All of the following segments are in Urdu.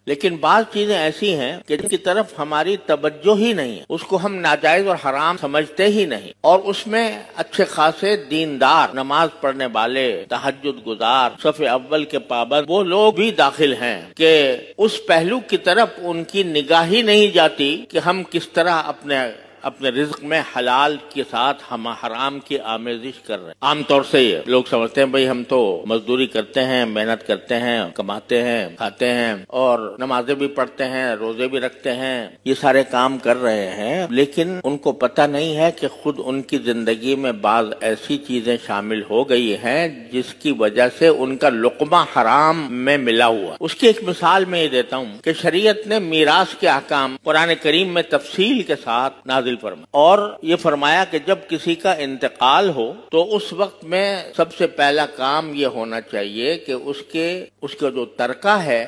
لیکن بعض چیزیں ایسی ہیں کہ جن کی طرف ہماری توجہ ہی نہیں ہے، اس کو ہم ناجائز اور حرام سمجھتے ہی نہیں، اور اس میں اچھے خاصے دیندار، نماز پڑھنے والے، تہجد گزار، صف اول کے پابند وہ لوگ بھی داخل ہیں کہ اس پہلو کی طرف ان کی نگاہ ہی نہیں جاتی کہ ہم کس طرح اپنے رزق میں حلال کے ساتھ ہم حرام کی آمیزش کر رہے ہیں۔ عام طور سے لوگ سمجھتے ہیں بھئی ہم تو مزدوری کرتے ہیں، محنت کرتے ہیں، کماتے ہیں، کھاتے ہیں اور نمازیں بھی پڑھتے ہیں، روزے بھی رکھتے ہیں، یہ سارے کام کر رہے ہیں، لیکن ان کو پتہ نہیں ہے کہ خود ان کی زندگی میں بعض ایسی چیزیں شامل ہو گئی ہیں جس کی وجہ سے ان کا لقمہ حرام میں ملا ہوا۔ اس کی ایک مثال میں یہ دیتا ہوں کہ شریعت نے میراث کے احکام قرآن کریم میں تفصیل کے ساتھ نازل فرمایا، اور یہ فرمایا کہ جب کسی کا انتقال ہو تو اس وقت میں سب سے پہلا کام یہ ہونا چاہیے کہ اس کا جو ترکہ ہے،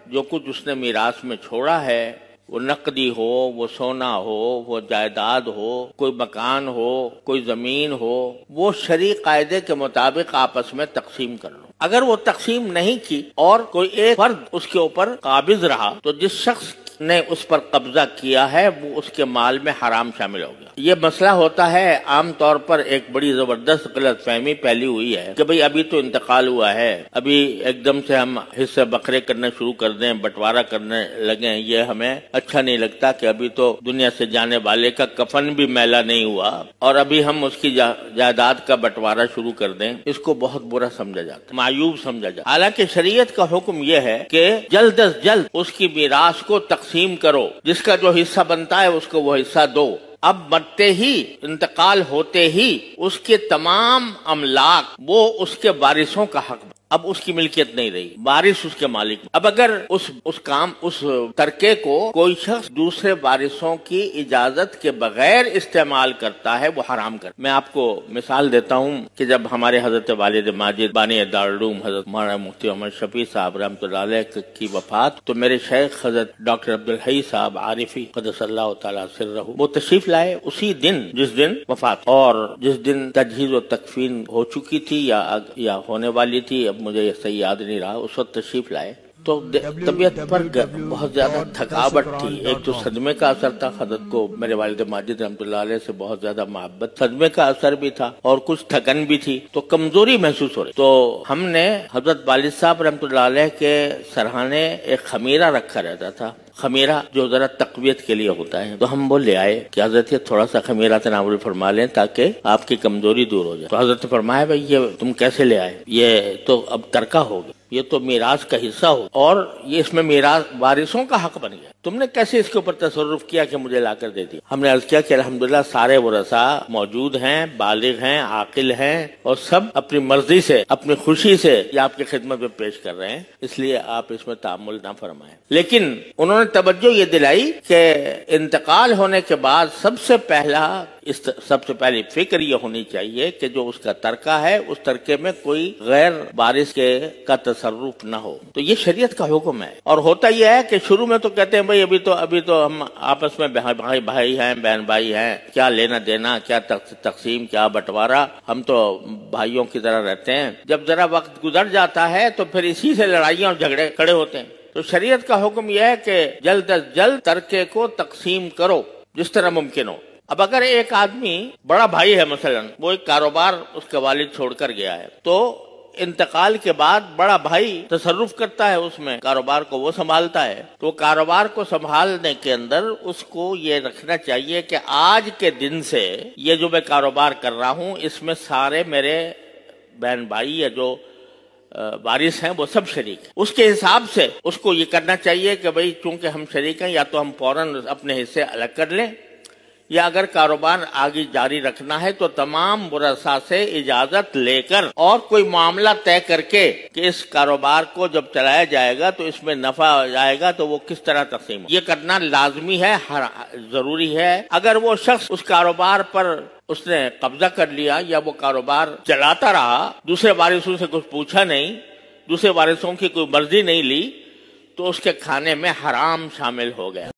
جو کچھ اس نے میراث میں چھوڑا ہے، وہ نقدی ہو، وہ سونا ہو، وہ جائیداد ہو، کوئی مکان ہو، کوئی زمین ہو، وہ شرعی قاعدے کے مطابق آپس میں تقسیم کر لو۔ اگر وہ تقسیم نہیں کی اور کوئی ایک فرد اس کے اوپر قابض رہا تو جس شخص نے اس پر قبضہ کیا ہے وہ اس کے مال میں حرام شامل ہو گیا۔ یہ مسئلہ ہوتا ہے عام طور پر ایک بڑی زبردست غلط فہمی پھیلی ہوئی ہے کہ بھئی ابھی تو انتقال ہوا ہے، ابھی ایک دم سے ہم حصے بکرے کرنا شروع کر دیں، بٹوارہ کرنے لگیں، یہ ہمیں اچھا نہیں لگتا کہ ابھی تو دنیا سے جانے والے کا کفن بھی میلا نہیں ہوا اور ابھی ہم اس کی جائیداد کا بٹوارہ شروع کر دیں۔ اس کو بہت برا سمجھا جاتا ہے، معیوب سمجھا جاتا ہے۔ حالانکہ شریعت کا حکم یہ ہے کہ جلد از جلد اس کی میراث کو تقسیم کرو، جس کا جو حصہ بنتا ہے اس کو وہ حصہ دو۔ اب مرتے ہی، انتقال ہوتے ہی اس کے تمام املاک وہ اس کے وارثوں کا حق بن، اب اس کی ملکیت نہیں رہی، وارث اس کے مالک۔ اب اگر اس ترکے کو کوئی شخص دوسرے وارثوں کی اجازت کے بغیر استعمال کرتا ہے وہ حرام کر۔ میں آپ کو مثال دیتا ہوں کہ جب ہمارے حضرت والد ماجد بانی دارالعلوم حضرت مولانا مفتی محمد شفیع صاحب رحمۃ اللہ علیہ کی وفات، تو میرے شیخ حضرت ڈاکٹر عبدالحی صاحب عارفی قدس اللہ تعالیٰ سرہ وہ تشریف لائے اسی دن جس دن وفات، اور جس دن تجہیز و تکفین ہو چکی تھی یا ہونے والی تھی، اب مجھے یہ صحیح یاد نہیں رہا، اس وقت تشریف لائے تو طبیعت پر بہت زیادہ تھکاوٹ تھی۔ ایک تو صدمے کا اثر تھا، حضرت کو میرے والد ماجد رحمۃ اللہ علیہ سے بہت زیادہ محبت، صدمے کا اثر بھی تھا اور کچھ تھکن بھی تھی، تو کمزوری محسوس ہو رہی۔ تو ہم نے حضرت والد صاحب رحمۃ اللہ علیہ کے سرہانے ایک خمیرہ رکھا رہتا تھا، خمیرہ جو ذرا تقویت کے لیے ہوتا ہے، تو ہم وہ لے آئے کہ حضرت یہ تھوڑا سا خمیرہ تناول فرما لیں تاکہ آپ کی کمزوری دور ہو جائے۔ تو حضرت نے فرمایا بھائی یہ تم کیسے لے آئے، یہ تو اب ترکہ ہو گیا، یہ تو میراث کا حصہ ہو اور یہ اس میں میراث وارثوں کا حق بن گیا، تم نے کیسے اس کے اوپر تصرف کیا کہ مجھے لا کر دے دیا؟ ہم نے عرض کیا کہ الحمدللہ سارے ورثاء موجود ہیں، بالغ ہیں، عاقل ہیں، اور سب اپنی مرضی سے، اپنی خوشی سے یہ آپ کی خدمت میں پیش کر رہے ہیں، اس لیے آپ اس میں تعامل نہ فرمائیں۔ لیکن انہوں نے توجہ یہ دلائی کہ انتقال ہونے کے بعد سب سے پہلی فکر یہ ہونی چاہیے کہ جو اس کا ترکہ ہے اس ترکے میں کوئی غیر وارث کا تصرف نہ ہو۔ تو یہ شریعت کا حکم ہے، اور ہوتا یہ ہے کہ شروع میں تو کہتے ہیں بھائی ابھی تو ہم آپس میں بھائی ہیں، بہن بھائی ہیں، کیا لینا دینا، کیا تقسیم، کیا بٹوارہ، ہم تو بھائیوں کی طرح رہتے ہیں۔ جب ذرا وقت گزر جاتا ہے تو پھر اسی سے لڑائیاں اور جھگڑے کھڑے ہوتے ہیں۔ تو شریعت کا حکم یہ ہے کہ جلد از جلد ترکے کو تقسیم کرو جس طرح ممکن ہو۔ اب اگر ایک آدمی بڑا بھائی ہے، مثلا وہ ایک کاروبار اس کے والد چھوڑ کر گیا ہے، تو انتقال کے بعد بڑا بھائی تصرف کرتا ہے اس میں، کاروبار کو وہ سنبھالتا ہے، تو کاروبار کو سنبھالنے کے اندر اس کو یہ رکھنا چاہیے کہ آج کے دن سے یہ جو میں کاروبار کر رہا ہوں اس میں سارے میرے بہن بھائی یا جو وارث ہیں وہ سب شریک ہیں۔ اس کے حساب سے اس کو یہ کرنا چاہیے کہ بھئی چونکہ ہم شریک ہیں، یا تو ہم فوراً اپنے حصے الگ کر لیں، یا اگر کاروبار آگے جاری رکھنا ہے تو تمام ورثاء سے اجازت لے کر اور کوئی معاملہ طے کر کے کہ اس کاروبار کو جب چلایا جائے گا تو اس میں نفع جائے گا تو وہ کس طرح تقسیم ہو، یہ کرنا لازمی ہے، ضروری ہے۔ اگر وہ شخص اس کاروبار پر اس نے قبضہ کر لیا یا وہ کاروبار چلاتا رہا، دوسرے وارثوں سے کچھ پوچھا نہیں، دوسرے وارثوں کی کوئی مرضی نہیں لی، تو اس کے کھانے میں حرام شامل ہو گیا۔